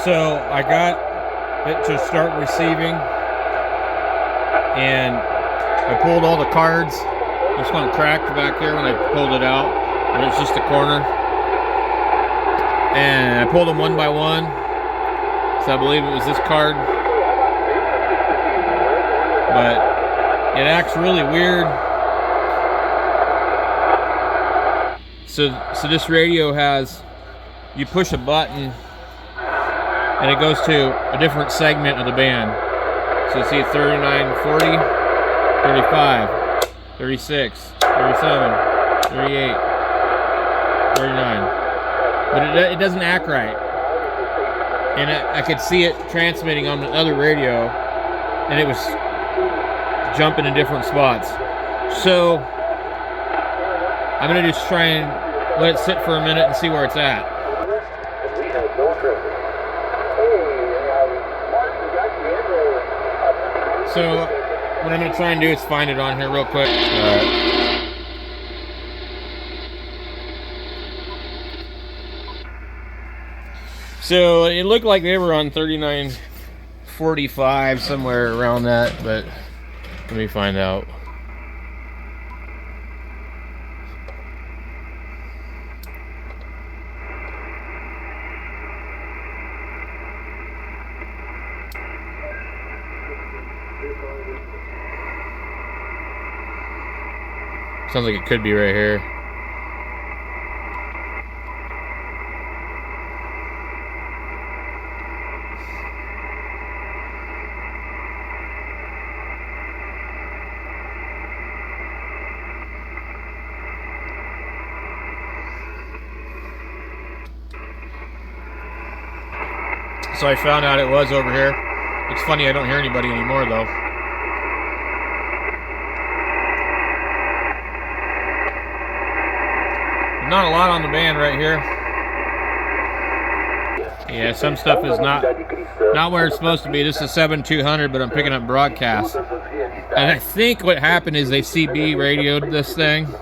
So I got it to start receiving, and I pulled all the cards. This one cracked back here when I pulled it out, and it's just a corner. And I pulled them one by one, so I believe it was this card. But it acts really weird. So this radio has, you push a button and it goes to a different segment of the band. So you see 39, 40, 35, 36, 37, 38, 39. But it doesn't act right. And I could see it transmitting on the other radio, and it was jumping in different spots. So I'm gonna just try and let it sit for a minute and see where it's at. So what I'm gonna try and do is find it on here real quick. So it looked like they were on 3945, somewhere around that, but let me find out. Sounds like it could be right here. So I found out it was over here. It's funny, I don't hear anybody anymore though. Not a lot on the band right here. Yeah, some stuff is not where it's supposed to be. This is 7200, but I'm picking up broadcast. And I think what happened is they CB radioed this thing.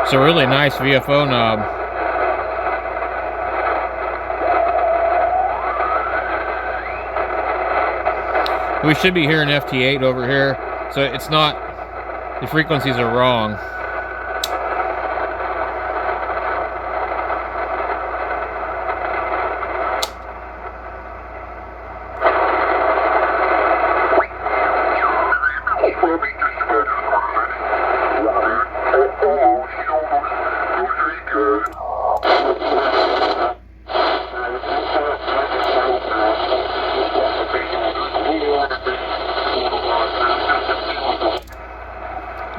It's a really nice VFO knob. We should be hearing FT8 over here, so it's not, the frequencies are wrong.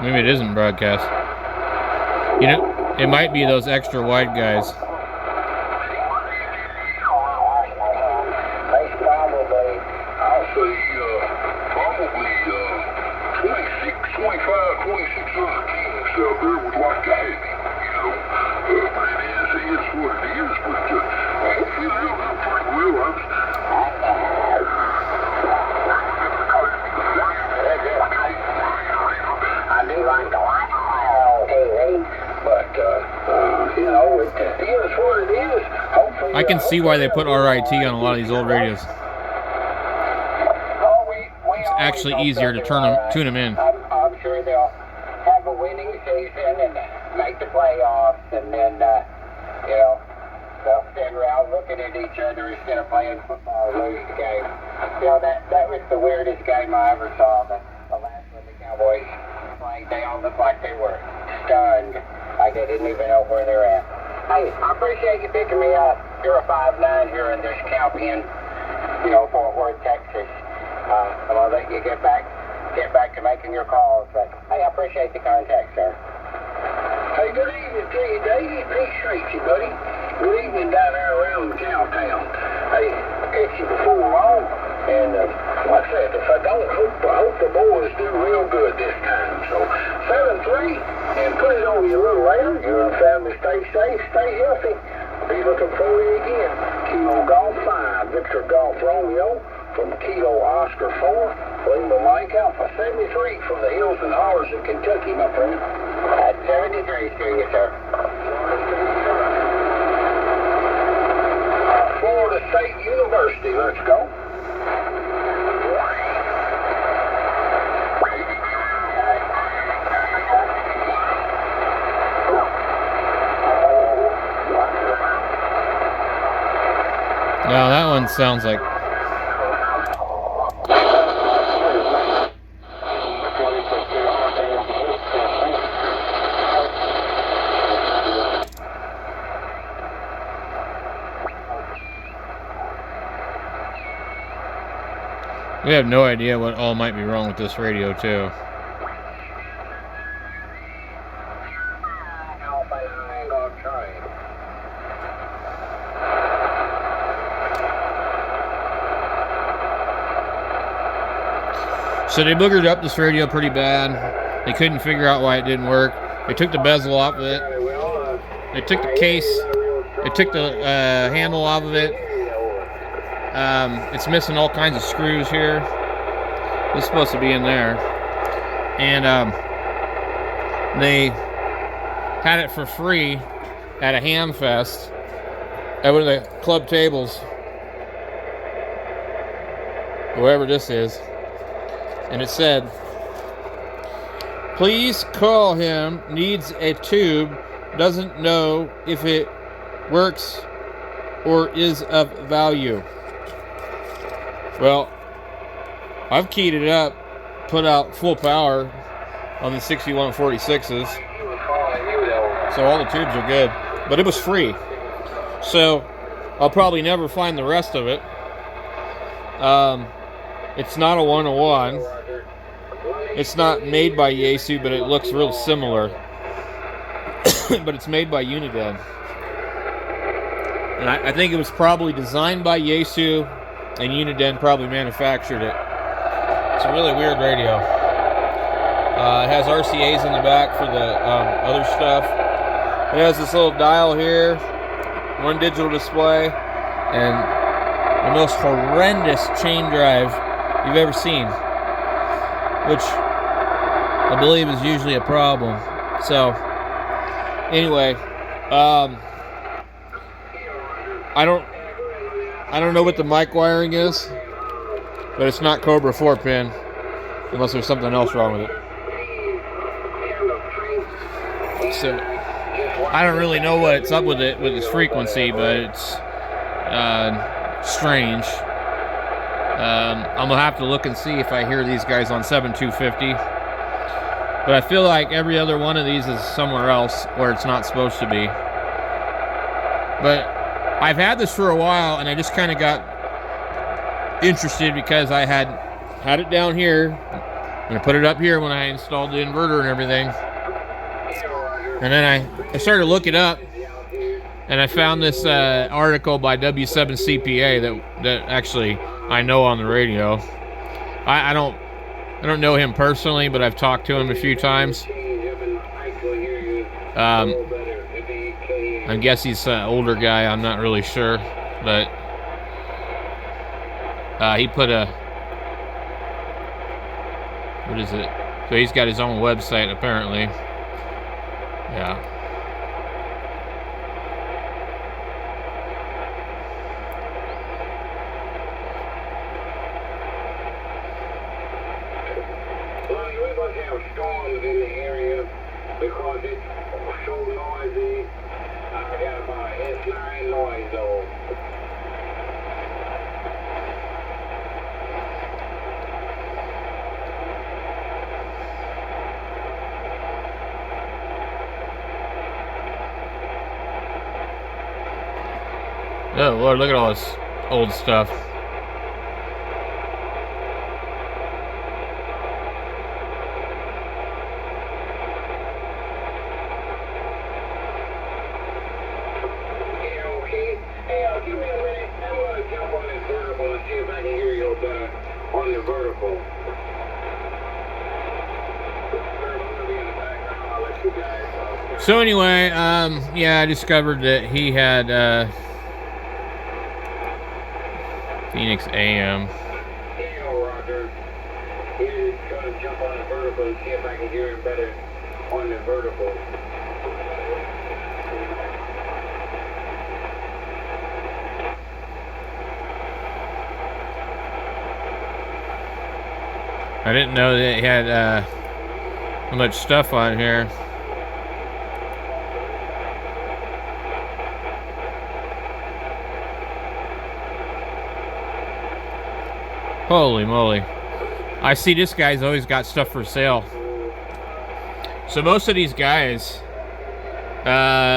Maybe it isn't broadcast. You know, it might be those extra wide guys. I can see why they put RIT on a lot of these old radios. It's actually easier to tune them in. I'm sure they'll have a winning season and make the playoffs, and then they'll stand around looking at each other instead of playing football and lose the game. That was the weirdest game I ever saw. The last one the Cowboys played, they all looked like they were stunned, like they didn't even know where they're at. Hey, I appreciate you picking me up. You're a 5'9" here in this Calpian, Fort Worth, Texas. I'm gonna let you get back to making your calls. But hey, I appreciate the contact, sir. Hey, good evening to you, Davey. Appreciate you, buddy. Good evening down there around Cowtown. Hey, I'll catch you before long. And like I said, if I don't, I hope the boys do real good this time. So 7-3. And put it on your little lamb. You and the family stay safe, stay healthy. Be looking forward to it again. Kilo Golf 5, Victor Golf Romeo from Kilo Oscar 4, Lima Mike Alpha 73 from the hills and hollers of Kentucky, my friend. At 73, senior, sir. Florida State University, let's go. Now that one sounds like. We have no idea what all might be wrong with this radio too. So they boogered up this radio pretty bad. They couldn't figure out why it didn't work. They took the bezel off of it. They took the case. They took the handle off of it. It's missing all kinds of screws here. This is supposed to be in there. And they had it for free at a ham fest at one of the club tables. Wherever this is. And it said, please call him, needs a tube, doesn't know if it works or is of value. Well, I've keyed it up, put out full power on the 6146s. So all the tubes are good, but it was free. So I'll probably never find the rest of it. It's not a 101. It's not made by Yaesu, but it looks real similar. But it's made by Uniden. And I think it was probably designed by Yaesu, and Uniden probably manufactured it. It's a really weird radio. It has RCAs in the back for the other stuff. It has this little dial here, one digital display, and the most horrendous chain drive you've ever seen, which I believe is usually a problem. So anyway, I don't know what the mic wiring is, but it's not Cobra 4-pin unless there's something else wrong with it. So I don't really know what's up with it, with its frequency, but it's strange. I'm gonna have to look and see if I hear these guys on 7250. But I feel like every other one of these is somewhere else where it's not supposed to be. But I've had this for a while, and I just kind of got interested because I had it down here. I'm gonna put it up here when I installed the inverter and everything. And then I started looking up, and I found this article by W7CPA that actually I know on the radio. I don't know him personally, but I've talked to him a few times. I guess he's an older guy. I'm not really sure, but he put what is it? So he's got his own website apparently. Yeah. Well, we must have storms in the area because it's so noisy. I got about an S9 noise zone. Oh Lord, look at all this old stuff. Give me a minute. I'm going to jump on this vertical and see if I can hear you on the vertical. I'm going to be in the background. I'll let you So anyway, yeah, I discovered that he had Phoenix AM. Roger. He's going to jump on the vertical and see if I can hear him better on the vertical. I didn't know that he had so much stuff on here. Holy moly. I see this guy's always got stuff for sale. So most of these guys, that's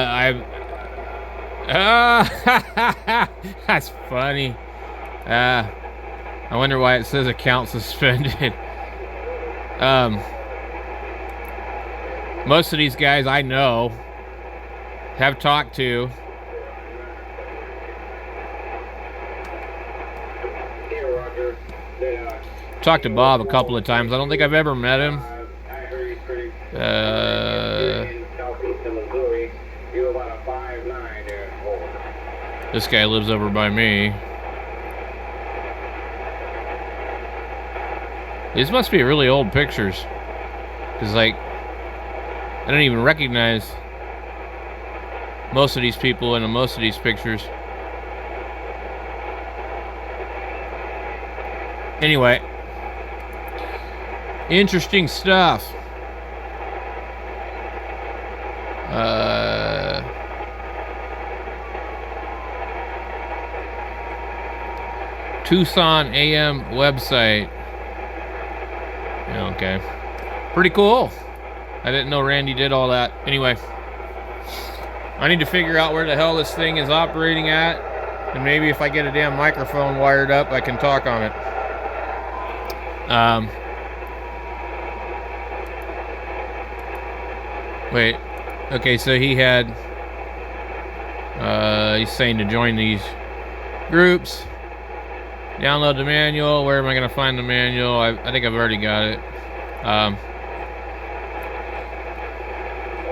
funny. I wonder why it says account suspended. Most of these guys I know, have talked to. Talked to Bob a couple of times. I don't think I've ever met him. This guy lives over by me. These must be really old pictures. Because, like, I don't even recognize most of these people in most of these pictures. Anyway. Interesting stuff. Tucson AM website. Okay. Pretty cool. I didn't know Randy did all that. Anyway. I need to figure out where the hell this thing is operating at. And maybe if I get a damn microphone wired up, I can talk on it. Wait. Okay, so he had... he's saying to join these groups. Download the manual. Where am I going to find the manual? I think I've already got it.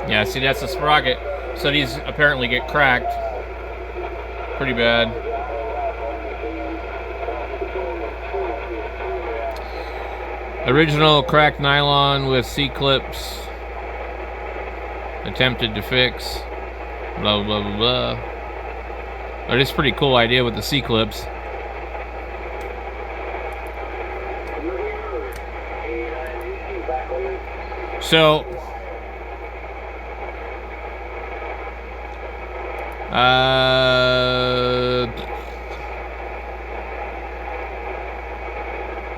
Yeah, see, that's a sprocket. So these apparently get cracked pretty bad. Original cracked nylon with C-clips. Attempted to fix. Blah, blah, blah, blah. But it's a pretty cool idea with the C-clips. So,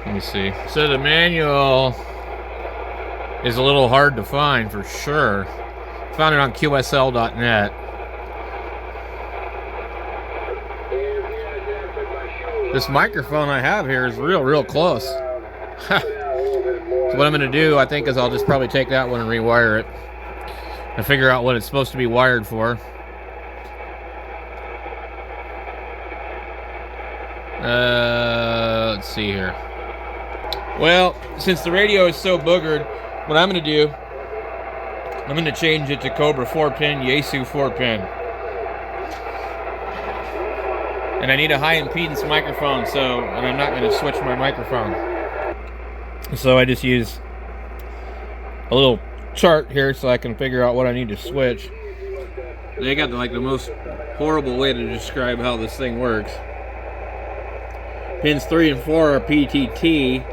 let me see. So the manual is a little hard to find for sure. Found it on QSL.net. This microphone I have here is real close. So what I'm going to do, I think, is I'll just probably take that one and rewire it. And figure out what it's supposed to be wired for. Let's see here. Well, since the radio is so boogered, what I'm going to do, I'm going to change it to Cobra 4-pin, Yaesu 4-pin. And I need a high impedance microphone, and I'm not going to switch my microphone. So I just use a little chart here so I can figure out what I need to switch. They got the most horrible way to describe how this thing works. Pins 3 and 4 are PTT.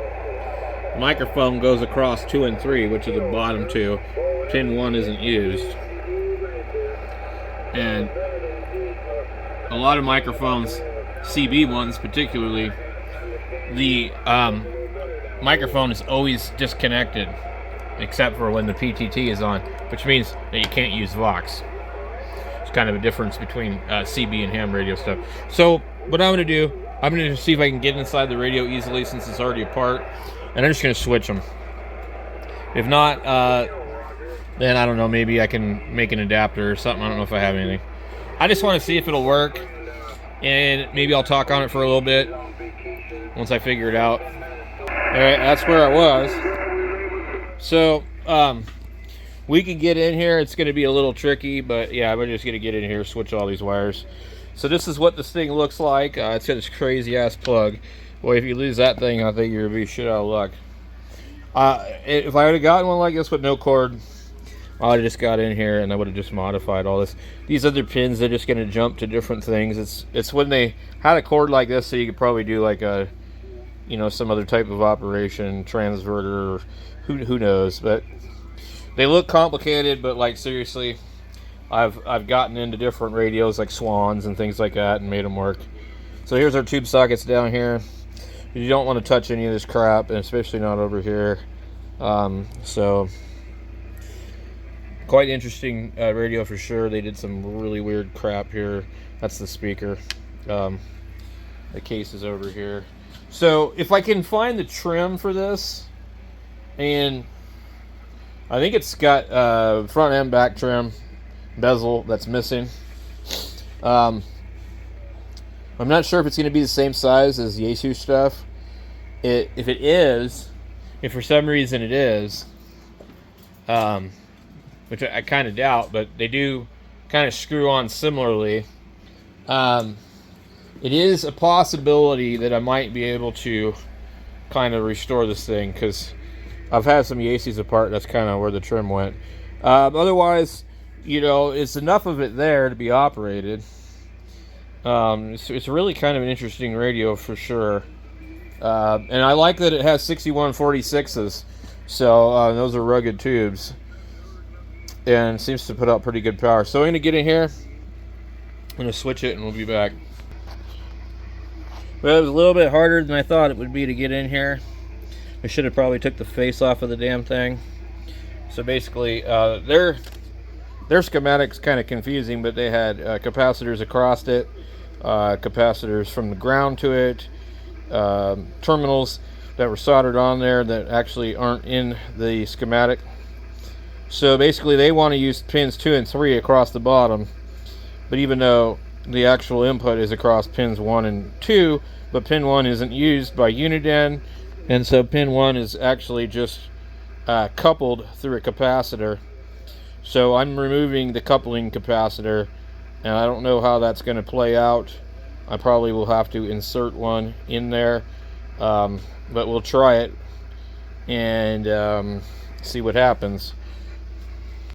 The microphone goes across 2 and 3, which are the bottom two. Pin 1 isn't used. And a lot of microphones, CB ones particularly, the microphone is always disconnected except for when the PTT is on, which means that you can't use Vox. It's kind of a difference between CB and ham radio stuff. So what I'm going to do, I'm going to see if I can get inside the radio easily since it's already apart, and I'm just going to switch them. If not, then I don't know, maybe I can make an adapter or something. I don't know if I have anything. I just want to see if it'll work, and maybe I'll talk on it for a little bit once I figure it out. Alright, that's where I was. So, We can get in here. It's going to be a little tricky, but yeah, we're just going to get in here, switch all these wires. So this is what this thing looks like. It's got this crazy ass plug. Boy, if you lose that thing, I think you're going to be shit out of luck. If I would have gotten one like this with no cord, I would have just got in here and I would have just modified all this. These other pins, they're just going to jump to different things. It's when they had a cord like this, so you could probably do like a, you know, some other type of operation, transverter, or who knows. But they look complicated, but like seriously, I've gotten into different radios like Swans and things like that and made them work. So here's our tube sockets down here. You don't want to touch any of this crap, and especially not over here. So quite interesting radio for sure. They did some really weird crap here. That's the speaker. The case is over here. So if I can find the trim for this, and I think it's got front and back trim, bezel that's missing. I'm not sure if it's going to be the same size as the Yaesu stuff. If it is, if for some reason it is, which I kind of doubt, but they do kind of screw on similarly. It is a possibility that I might be able to kind of restore this thing, because I've had some Yaesus apart. That's kind of where the trim went. Otherwise, you know, it's enough of it there to be operated. It's really kind of an interesting radio for sure. And I like that it has 6146s. So those are rugged tubes. And it seems to put out pretty good power. So I'm going to get in here. I'm going to switch it and we'll be back. Well, it was a little bit harder than I thought it would be to get in here. I should have probably took the face off of the damn thing. So basically, their schematic's kind of confusing, but they had capacitors across it, capacitors from the ground to it, terminals that were soldered on there that actually aren't in the schematic. So basically they want to use pins 2 and 3 across the bottom, but even though the actual input is across pins 1 and 2, but pin 1 isn't used by Uniden, and so pin 1 is actually just coupled through a capacitor. So I'm removing the coupling capacitor, and I don't know how that's going to play out. I probably will have to insert one in there, but we'll try it and see what happens.